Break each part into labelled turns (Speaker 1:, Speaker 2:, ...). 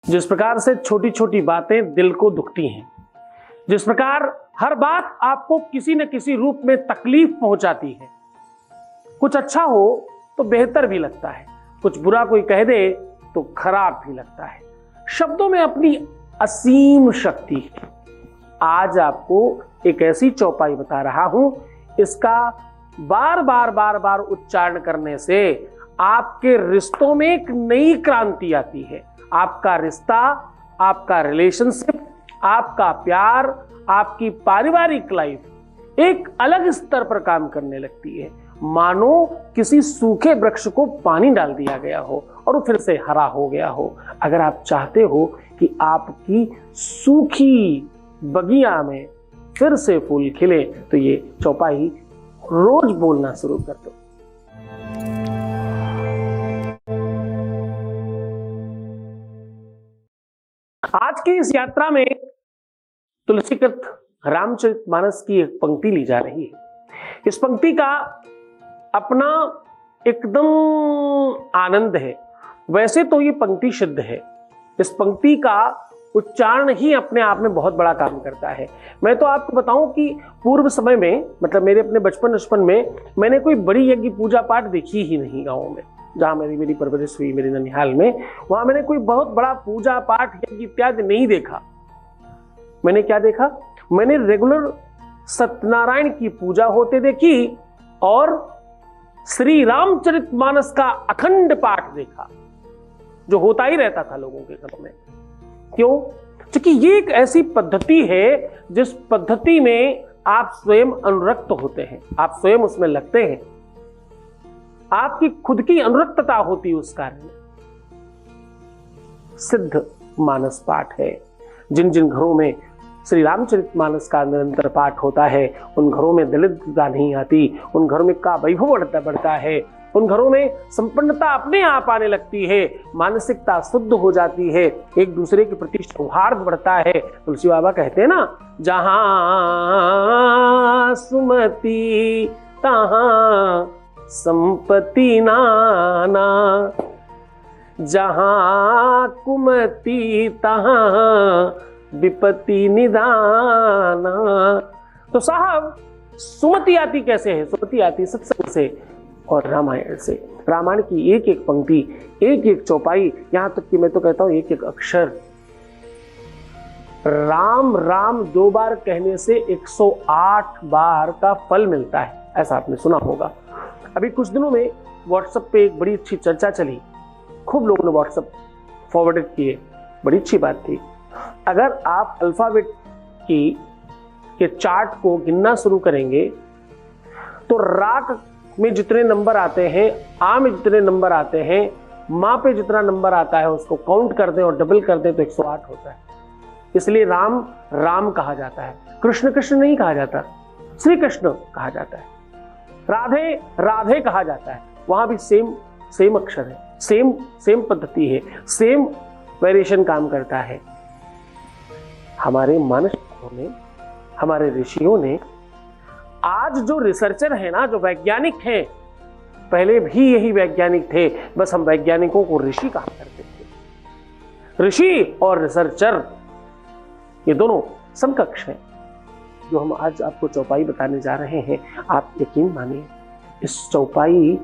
Speaker 1: जिस प्रकार से छोटी छोटी बातें दिल को दुखती हैं, जिस प्रकार हर बात आपको किसी न किसी रूप में तकलीफ पहुंचाती है, कुछ अच्छा हो तो बेहतर भी लगता है, कुछ बुरा कोई कह दे तो खराब भी लगता है। शब्दों में अपनी असीम शक्ति है। आज आपको एक ऐसी चौपाई बता रहा हूं, इसका बार बार उच्चारण करने से आपके रिश्तों में एक नई क्रांति आती है। आपका रिश्ता, आपका रिलेशनशिप, आपका प्यार, आपकी पारिवारिक लाइफ एक अलग स्तर पर काम करने लगती है। मानो किसी सूखे वृक्ष को पानी डाल दिया गया हो और वो फिर से हरा हो गया हो। अगर आप चाहते हो कि आपकी सूखी बगिया में फिर से फूल खिले तो ये चौपाई रोज बोलना शुरू कर दो। आज की इस यात्रा में तुलसीकृत रामचरितमानस की एक पंक्ति ली जा रही है। इस पंक्ति का अपना एकदम आनंद है। वैसे तो ये पंक्ति सिद्ध है, इस पंक्ति का उच्चारण ही अपने आप में बहुत बड़ा काम करता है। मैं तो आपको बताऊं कि पूर्व समय में, मतलब मेरे अपने बचपन में मैंने कोई बड़ी यज्ञ पूजा पाठ देखी ही नहीं। गाँव में जहां मेरी परवरिश हुई, मेरे ननिहाल में, वहां मैंने कोई बहुत बड़ा पूजा पाठ यज्ञ इत्यादि नहीं देखा। मैंने क्या देखा? मैंने रेगुलर सत्यनारायण की पूजा होते देखी और श्री रामचरितमानस का अखंड पाठ देखा, जो होता ही रहता था लोगों के घरों में। क्यों? क्योंकि ये एक ऐसी पद्धति है जिस पद्धति में आप स्वयं अनुरक्त होते हैं, आप स्वयं उसमें लगते हैं, आपकी खुद की अनुरक्तता होती है उस कार्य में। सिद्ध मानस पाठ है। जिन जिन घरों में श्री रामचरितमानस का निरंतर पाठ होता है, उन घरों में दरिद्रता नहीं आती, उन घरों में का वैभव बढ़ता है, उन घरों में संपन्नता अपने आप आने लगती है, मानसिकता शुद्ध हो जाती है, एक दूसरे के प्रति सौहार्द बढ़ता है। तुलसी बाबा कहते हैं ना, जहां सुमति तहां संपत्ति नाना, जहां कुमति तहां विपत्ति निदाना। तो साहब, सुमति आती कैसे है? सुमति आती सत्संग से और रामायण से। रामायण की एक एक पंक्ति, एक एक चौपाई, यहां तक कि मैं तो कहता हूं एक एक अक्षर। राम राम 2 बार कहने से 108 बार का फल मिलता है, ऐसा आपने सुना होगा। अभी कुछ दिनों में व्हाट्सएप पे एक बड़ी अच्छी चर्चा चली, खूब लोगों ने व्हाट्सएप फॉरवर्डेड किए, बड़ी अच्छी बात थी। अगर आप अल्फाबेट के चार्ट को गिनना शुरू करेंगे तो रा में जितने नंबर आते हैं, आ में जितने नंबर आते हैं, माँ पे जितना नंबर आता है उसको काउंट कर दें और डबल कर दें तो 108 होता है। इसलिए राम राम कहा जाता है, कृष्ण कृष्ण नहीं कहा जाता, श्री कृष्ण कहा जाता है, राधे राधे कहा जाता है। वहां भी सेम अक्षर है, सेम पद्धति है, सेम वेरिएशन काम करता है। हमारे मानसिकों ने, हमारे ऋषियों ने, आज जो रिसर्चर है ना, जो वैज्ञानिक हैं, पहले भी यही वैज्ञानिक थे, बस हम वैज्ञानिकों को ऋषि कहा करते थे। ऋषि और रिसर्चर ये दोनों समकक्ष हैं। जो हम आज आपको चौपाई बताने जा रहे हैं, आप यकीन मानिए इस चौपाई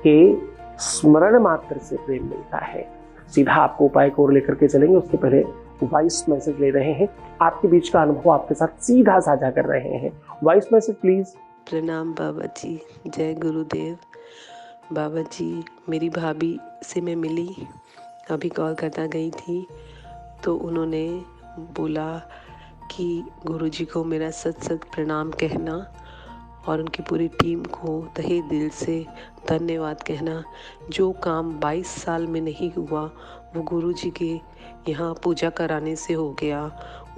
Speaker 1: के स्मरण मात्र से प्रेम मिलता है। सीधा आपको उपाय को लेकर के चलेंगे, उसके पहले वॉइस मैसेज ले रहे हैं। आपके बीच का अनुभव आपके साथ सीधा साझा कर रहे हैं। Voice message please.
Speaker 2: प्रणाम बाबा जी, जय गुरुदेव। बाबा जी, मेरी भाभी से मैं मिली, अभी कॉल करता गई थी तो उन्होंने बोला कि गुरुजी को मेरा सत प्रणाम कहना और उनकी पूरी टीम को तहे दिल से धन्यवाद कहना। जो काम 22 साल में नहीं हुआ वो गुरुजी के यहाँ पूजा कराने से हो गया।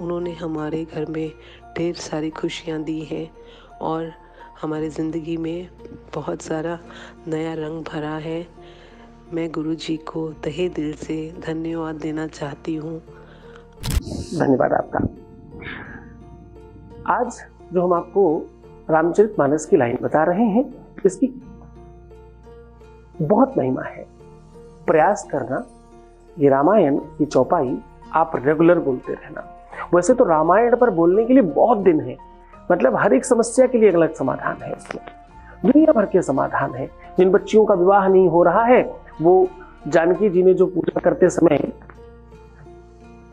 Speaker 2: उन्होंने हमारे घर में ढेर सारी खुशियाँ दी हैं और हमारे ज़िंदगी में बहुत सारा नया रंग भरा है। मैं गुरुजी को तहे दिल से धन्यवाद देना चाहती हूँ।
Speaker 1: धन्यवाद आपका। आज जो हम आपको रामचरितमानस की लाइन बता रहे हैं, इसकी बहुत महिमा है। प्रयास करना, ये रामायण की चौपाई आप रेगुलर बोलते रहना। वैसे तो रामायण पर बोलने के लिए बहुत दिन है, मतलब हर एक समस्या के लिए अलग समाधान है, उसमें दुनिया भर के समाधान है। जिन बच्चियों का विवाह नहीं हो रहा है वो जानकी जी ने जो पूजा करते समय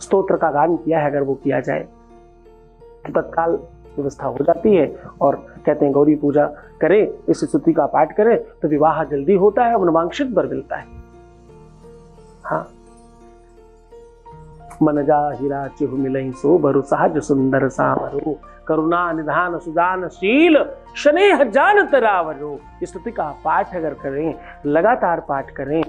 Speaker 1: स्तोत्र का गान किया है, अगर वो किया जाए तो तत्काल व्यवस्था हो जाती है। और कहते हैं गौरी पूजा करें, इस स्तुति का पाठ करें तो विवाह जल्दी होता है, मनवांक्षित वर मिलता है। हाँ, मन जा हीरा चिहु मिलहि सो बरु सहज सुंदर सावरो करुणा निधान सुजान शील स्नेह जानत रावरो। इस स्तुति का पाठ अगर करें, लगातार पाठ करें,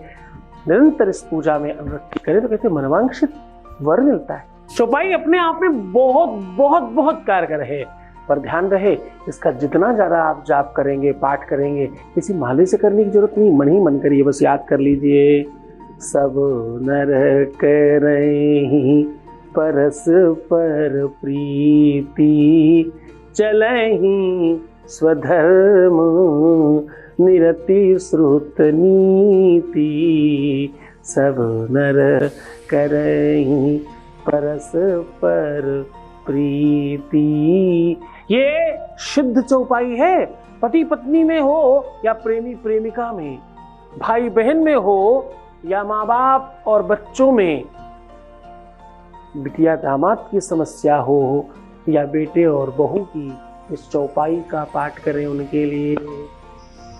Speaker 1: निरंतर इस पूजा में अनुरक्ति करें तो कहते मनवांक्षित वर मिलता है। चौपाई अपने आप में बहुत बहुत बहुत कारगर है, पर ध्यान रहे इसका जितना ज्यादा आप जाप करेंगे, पाठ करेंगे, किसी माले से करने की जरूरत नहीं, मन ही मन करिए, बस याद कर लीजिए। सब नर करहि परस्पर प्रीति चलहि स्वधर्म निरति श्रुत नीति। सब नर करहि परस्पर प्रीति। ये शुद्ध चौपाई है। पति पत्नी में हो या प्रेमी प्रेमिका में, भाई बहन में हो या माँ बाप और बच्चों में, बिटिया दामाद की समस्या हो या बेटे और बहू की, इस चौपाई का पाठ करें उनके लिए।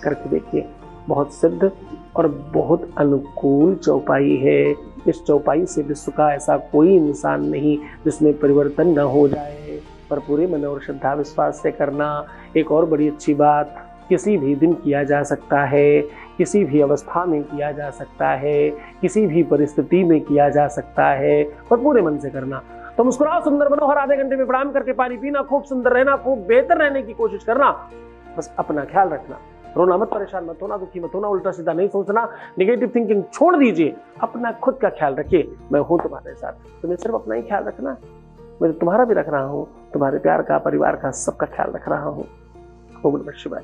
Speaker 1: करके देखिए, बहुत सिद्ध और बहुत अनुकूल चौपाई है। इस चौपाई से विश्व का ऐसा कोई इंसान नहीं जिसमें परिवर्तन न हो जाए, पर पूरे मन और श्रद्धा विश्वास से करना। एक और बड़ी अच्छी बात, किसी भी दिन किया जा सकता है, किसी भी अवस्था में किया जा सकता है, किसी भी परिस्थिति में किया जा सकता है, पर पूरे मन से करना। तो मुस्कुराओ, सुंदर बनो, हर आधे घंटे में प्रणाम करके पानी पीना, खूब सुंदर रहना, खूब बेहतर रहने की कोशिश करना। बस अपना ख्याल रखना, रोना मत, परेशान मत होना, दुखी मत होना, उल्टा सीधा नहीं सोचना, नेगेटिव थिंकिंग छोड़ दीजिए, अपना खुद का ख्याल रखिए। मैं हूं तुम्हारे साथ, तुम्हें सिर्फ अपना ही ख्याल रखना, मैं तुम्हारा भी रख रहा हूँ, तुम्हारे प्यार का, परिवार का, सबका ख्याल रख रहा हूँ। ओम नमः शिवाय।